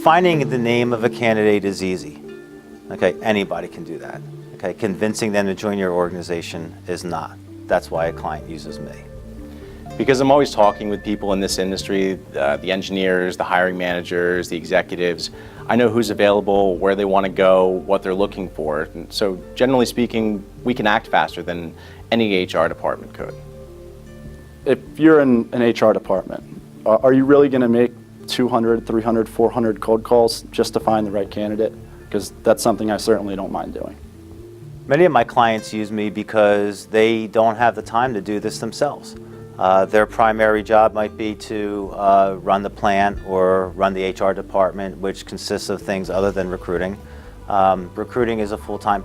Finding the name of a candidate is easy. Okay, anybody can do that. Okay, convincing them to join your organization is not. That's why a client uses me. Because I'm always talking with people in this industry, the engineers, the hiring managers, the executives. I know who's available, where they want to go, what they're looking for. And so generally speaking, we can act faster than any HR department could. If you're in an HR department, are you really going to make 200, 300, 400 cold calls just to find the right candidate? Because that's something I certainly don't mind doing. Many of my clients use me because they don't have the time to do this themselves. Their primary job might be to run the plant or run the HR department, which consists of things other than recruiting. Recruiting is a full-time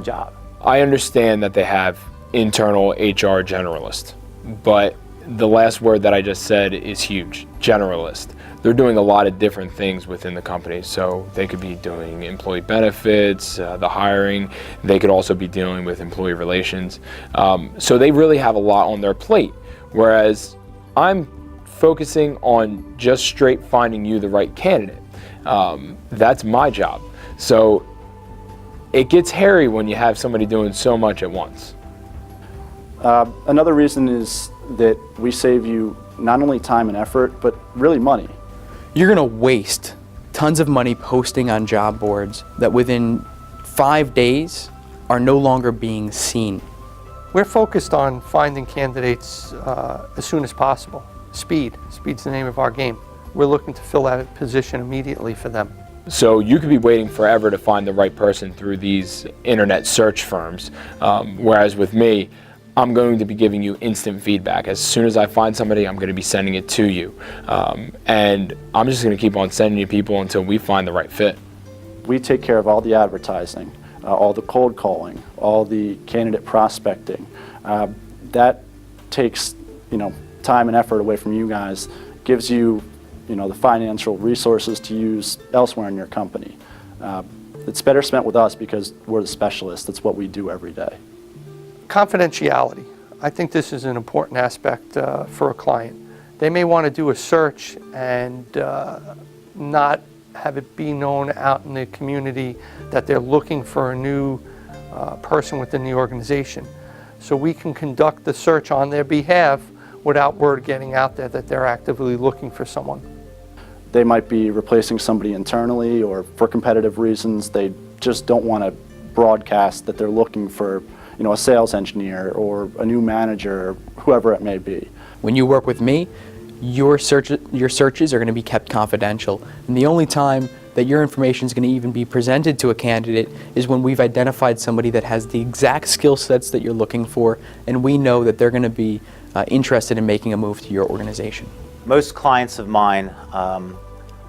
job. I understand that they have internal HR generalists, but the last word that I just said is huge, generalist. They're doing a lot of different things within the company, so they could be doing employee benefits, the hiring. They could also be dealing with employee relations. So they really have a lot on their plate, whereas I'm focusing on just straight finding you the right candidate. That's my job. So it gets hairy when you have somebody doing so much at once. Another reason is that we save you not only time and effort, but really money. You're going to waste tons of money posting on job boards that within 5 days are no longer being seen. We're focused on finding candidates as soon as possible. Speed's the name of our game. We're looking to fill that position immediately for them. So you could be waiting forever to find the right person through these internet search firms, whereas with me, I'm going to be giving you instant feedback. As soon as I find somebody, I'm going to be sending it to you. And I'm just going to keep on sending you people until we find the right fit. We take care of all the advertising, all the cold calling, all the candidate prospecting. That takes, time and effort away from you guys, gives you, the financial resources to use elsewhere in your company. It's better spent with us because we're the specialists. That's what we do every day. Confidentiality. I think this is an important aspect for a client. They may want to do a search and not have it be known out in the community that they're looking for a new person within the organization. So we can conduct the search on their behalf without word getting out there that they're actively looking for someone. They might be replacing somebody internally, or for competitive reasons, they just don't want to broadcast that they're looking for a sales engineer or a new manager, or whoever it may be. When you work with me, your searches are going to be kept confidential. And the only time that your information is going to even be presented to a candidate is when we've identified somebody that has the exact skill sets that you're looking for, and we know that they're going to be interested in making a move to your organization. Most clients of mine,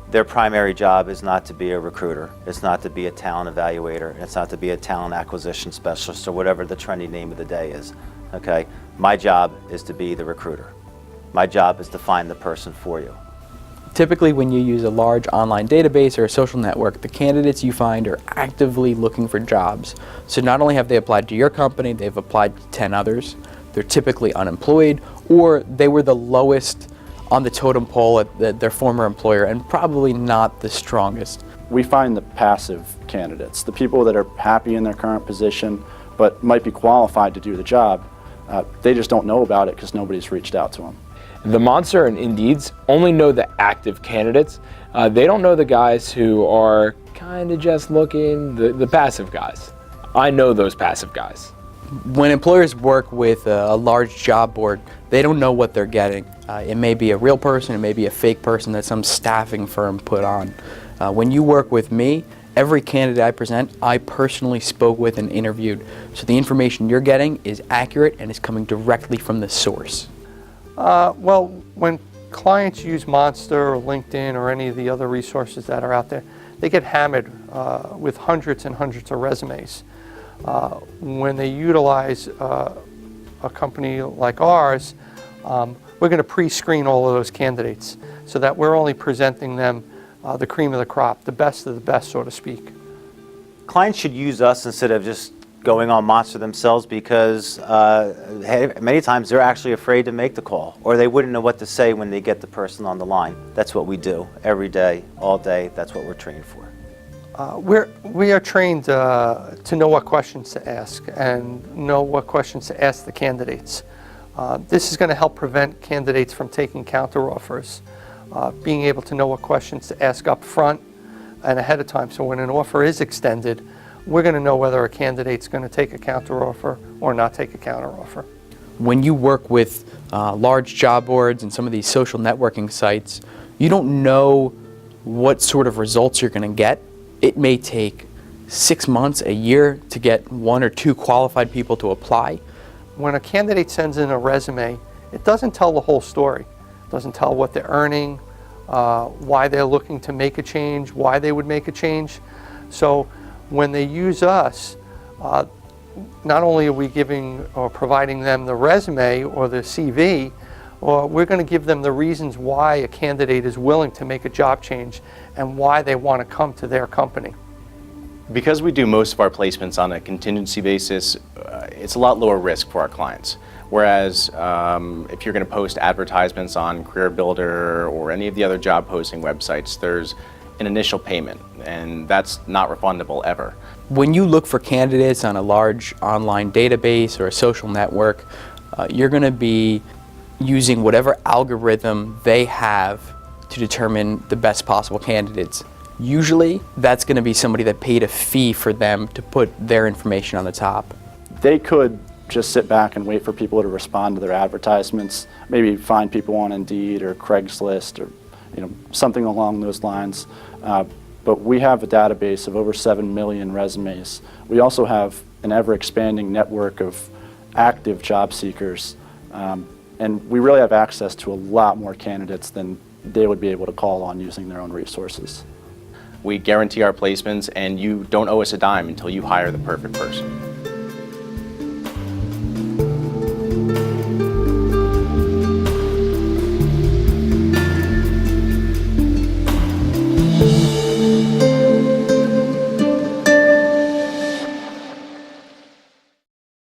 their primary job is not to be a recruiter. It's not to be a talent evaluator. It's not to be a talent acquisition specialist or whatever the trendy name of the day is. Okay? My job is to be the recruiter. My job is to find the person for you. Typically, when you use a large online database or a social network, the candidates you find are actively looking for jobs. So not only have they applied to your company, they've applied to 10 others. They're typically unemployed, or they were the lowest on the totem pole at their former employer, and probably not the strongest. We find the passive candidates, the people that are happy in their current position but might be qualified to do the job. They just don't know about it because nobody's reached out to them. The Monster and Indeeds only know the active candidates. They don't know the guys who are kind of just looking, the passive guys. I know those passive guys. When employers work with a large job board, they don't know what they're getting. It may be a real person, it may be a fake person that some staffing firm put on. When you work with me, every candidate I present, I personally spoke with and interviewed. So the information you're getting is accurate and is coming directly from the source. Well, when clients use Monster or LinkedIn or any of the other resources that are out there, they get hammered with hundreds and hundreds of resumes. When they utilize a company like ours, we're going to pre-screen all of those candidates so that we're only presenting them the cream of the crop, the best of the best, so to speak. Clients should use us instead of just going on monster themselves because many times they're actually afraid to make the call, or they wouldn't know what to say when they get the person on the line. That's what we do every day, all day. That's what we're trained for. We are trained to know what questions to ask and know what questions to ask the candidates. This is going to help prevent candidates from taking counteroffers, being able to know what questions to ask up front and ahead of time. So when an offer is extended, we're going to know whether a candidate's going to take a counteroffer or not take a counteroffer. When you work with large job boards and some of these social networking sites, you don't know what sort of results you're going to get. It may take 6 months, a year to get 1 or 2 qualified people to apply. When a candidate sends in a resume, it doesn't tell the whole story. It doesn't tell what they're earning, why they're looking to make a change, why they would make a change. So when they use us, not only are we giving or providing them the resume or the CV, or we're going to give them the reasons why a candidate is willing to make a job change and why they want to come to their company. Because we do most of our placements on a contingency basis, it's a lot lower risk for our clients. Whereas if you're going to post advertisements on Career Builder or any of the other job posting websites, there's an initial payment, and that's not refundable ever. When you look for candidates on a large online database or a social network, you're going to be using whatever algorithm they have to determine the best possible candidates. Usually, that's going to be somebody that paid a fee for them to put their information on the top. They could just sit back and wait for people to respond to their advertisements, maybe find people on Indeed or Craigslist or something along those lines. But we have a database of over 7 million resumes. We also have an ever-expanding network of active job seekers. And we really have access to a lot more candidates than they would be able to call on using their own resources. We guarantee our placements, and you don't owe us a dime until you hire the perfect person.